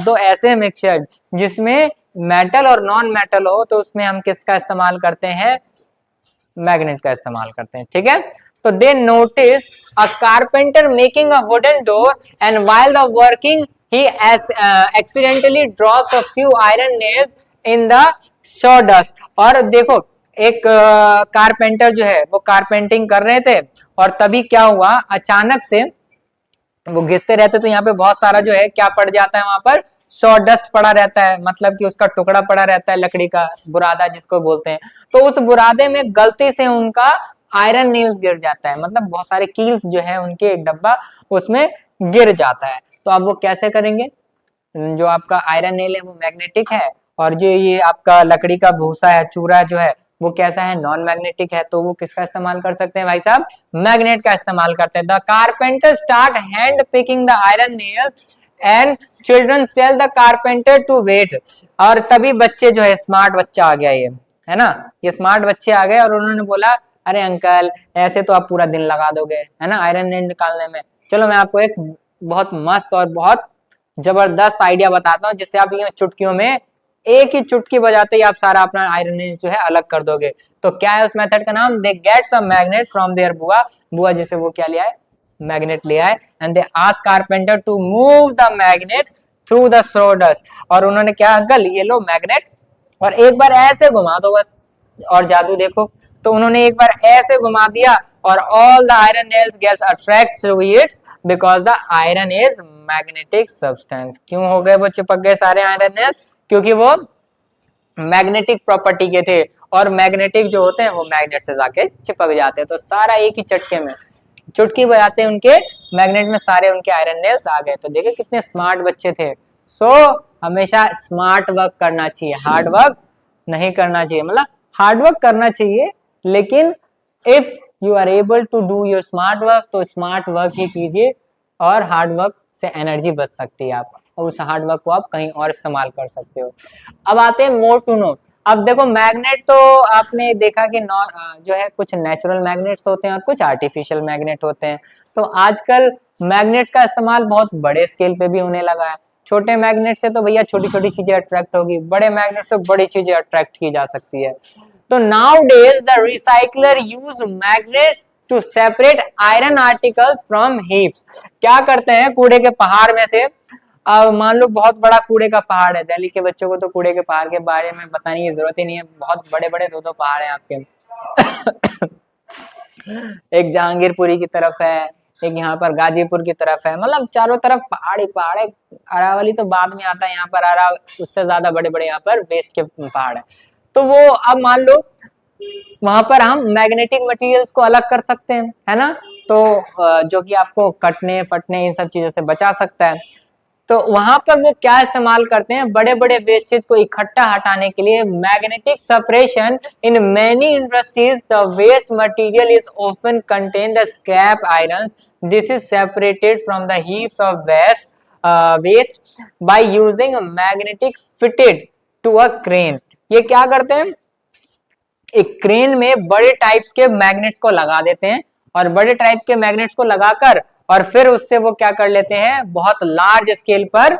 दो ऐसे मिक्सचर जिसमें मेटल और नॉन मेटल हो, तो उसमें हम किसका इस्तेमाल करते हैं, मैग्नेट का इस्तेमाल करते हैं। ठीक है, तो दे notice a carpenter making a wooden door and while the working he accidentally drops a few iron nails in the sawdust. और देखो एक कारपेंटर जो है वो कारपेंटिंग कर रहे थे और तभी क्या हुआ, अचानक से वो घिसते रहते तो यहाँ पे बहुत सारा जो है क्या पड़ जाता है, वहां पर सॉडस्ट पड़ा रहता है, मतलब कि उसका टुकड़ा पड़ा रहता है लकड़ी का, बुरादा जिसको बोलते हैं। तो उस बुरादे में गलती से उनका आयरन नील्स गिर जाता है, मतलब बहुत सारे कील्स जो है उनके एक डब्बा उसमें गिर जाता है। तो अब वो कैसे करेंगे, जो आपका आयरन नेल है वो मैग्नेटिक है और जो ये आपका लकड़ी का भूसा है, चूरा जो है वो कैसा है, नॉन मैग्नेटिक है, तो वो किसका इस्तेमाल कर सकते हैं भाई साहब, मैग्नेट का इस्तेमाल करते हैं। The carpenter start hand picking the iron nails and children tell the carpenter to wait. और तभी बच्चे जो है, स्मार्ट बच्चा आ गया ये, है ना, ये स्मार्ट बच्चे आ गए और उन्होंने बोला अरे अंकल ऐसे तो आप पूरा दिन लगा दोगे, है ना, आयरन नेल निकालने में, चलो मैं आपको एक बहुत मस्त और बहुत जबरदस्त आइडिया बताता हूँ, जिससे आप ये चुटकियों में, एक ही चुटकी बजाते ही आप सारा अपना आयरन नेल जो है अलग कर दोगे। तो क्या है उस मेथड का नाम, they get some magnet from their बुआ, बुआ जैसे वो क्या लिया है, मैग्नेट लिया है, and they ask carpenter to move the magnet through the sawdust. और उन्होंने क्या, अंकल ये लो मैग्नेट और एक बार ऐसे घुमा दो बस, और जादू देखो। तो उन्होंने एक बार ऐसे घुमा दिया और all the iron nails gets attract to its because the iron is magnetic substance. क्यों हो गए वो चिपक गए सारे आयरन नेल्स, क्योंकि वो मैग्नेटिक प्रॉपर्टी के थे, और मैग्नेटिक जो होते हैं वो मैग्नेट से जाके चिपक जाते हैं। तो सारा एक ही चटके में, चुटकी बजाते उनके मैग्नेट में सारे उनके आयरन नेल्स आ गए। तो देखिए कितने स्मार्ट बच्चे थे। सो हमेशा स्मार्ट वर्क करना चाहिए, हार्ड वर्क नहीं करना चाहिए। मतलब हार्ड वर्क करना चाहिए, लेकिन if you are able to do your smart work तो स्मार्ट वर्क ही कीजिए, और हार्ड वर्क से एनर्जी बच सकती है आप, और उस हार्ड वर्क को आप कहीं और इस्तेमाल कर सकते हो। अब आते हैं मोर टू नो। अब देखो मैग्नेट तो आपने देखा कि जो है कुछ नेचुरल मैग्नेट्स होते हैं और कुछ आर्टिफिशियल मैग्नेट होते हैं। तो आजकल मैग्नेट का इस्तेमाल बहुत बड़े स्केल पे भी होने लगा है। छोटे मैग्नेट से तो भैया छोटी छोटी चीजें अट्रैक्ट होगी, बड़े मैग्नेट से बड़ी चीजें अट्रैक्ट की जा सकती है। तो nowadays the recycler use magnets to separate iron articles from heaps. क्या करते हैं, कूड़े के पहाड़ में से, अब मान लो बहुत बड़ा कूड़े का पहाड़ है, दिल्ली के बच्चों को तो कूड़े के पहाड़ के बारे में बताने की जरूरत ही नहीं है, बहुत बड़े बड़े दो दो पहाड़ हैं आपके एक जहांगीरपुरी की तरफ है, एक यहाँ पर गाजीपुर की तरफ है, मतलब चारों तरफ पहाड़ ही पहाड़ है। अरावली तो बाद में आता है, यहाँ पर उससे ज्यादा बड़े बड़े यहाँ पर वेस्ट के पहाड़ है। तो वो अब मान लो वहां पर हम मैग्नेटिक मटेरियल्स को अलग कर सकते हैं, है ना, तो जो कि आपको कटने फटने इन सब चीजों से बचा सकता है। तो वहां पर वो क्या इस्तेमाल करते हैं, बड़े बड़े वेस्टेज को इकट्ठा हटाने के लिए magnetic separation. In many industries the waste material is often contain the scrap irons, this is separated from the heaps of waste by using magnetic fitted to a crane. ये क्या करते हैं, एक क्रेन में बड़े टाइप्स के magnets को लगा देते हैं, और बड़े टाइप के मैग्नेट्स को लगाकर और फिर उससे वो क्या कर लेते हैं, बहुत लार्ज स्केल पर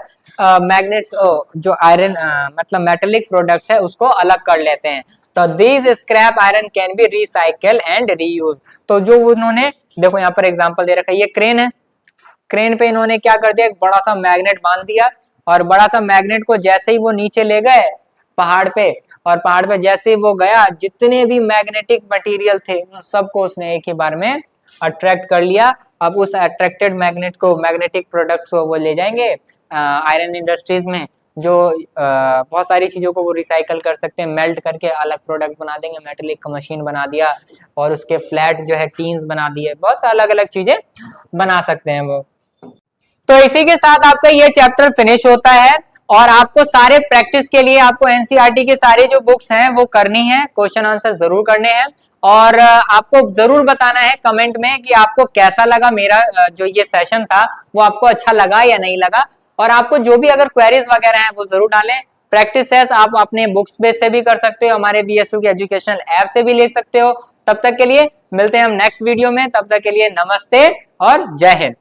मैग्नेट्स जो आयरन मतलब मेटेलिक प्रोडक्ट्स है उसको अलग कर लेते हैं। तो this scrap iron can be recycle and reuse. तो जो उन्होंने देखो यहाँ पर एग्जांपल दे रखा है, ये क्रेन है, क्रेन पे इन्होंने क्या कर दिया, एक बड़ा सा मैग्नेट बांध दिया, और बड़ा सा मैग्नेट को जैसे ही वो नीचे ले गए पहाड़ पे, और पहाड़ पे जैसे ही वो गया, जितने भी मैग्नेटिक मटेरियल थे उन सबको उसने एक ही बार में अट्रैक्ट कर लिया। अब उस अट्रैक्टेड मैग्नेट को, मैग्नेटिक प्रोडक्ट्स को वो ले जाएंगे आयरन इंडस्ट्रीज में, जो बहुत सारी चीजों को वो रिसाइकल कर सकते हैं, मेल्ट करके अलग प्रोडक्ट बना देंगे, मेटेलिक का मशीन बना दिया, और उसके फ्लैट जो है टीन्स बना दिए, बहुत अलग अलग चीजें बना सकते हैं वो। तो इसी के साथ आपका ये चैप्टर फिनिश होता है, और आपको सारे प्रैक्टिस के लिए आपको एनसीईआरटी के सारे जो बुक्स हैं वो करनी है, क्वेश्चन आंसर जरूर करने हैं, और आपको जरूर बताना है कमेंट में कि आपको कैसा लगा मेरा जो ये सेशन था, वो आपको अच्छा लगा या नहीं लगा। और आपको जो भी अगर क्वेरीज वगैरह हैं वो जरूर डालें। प्रैक्टिस सेस आप अपने बुक्स बेस से भी कर सकते हो, हमारे बीएसयू के एजुकेशनल ऐप से भी ले सकते हो। तब तक के लिए मिलते हैं हम नेक्स्ट वीडियो में, तब तक के लिए नमस्ते और जय हिंद।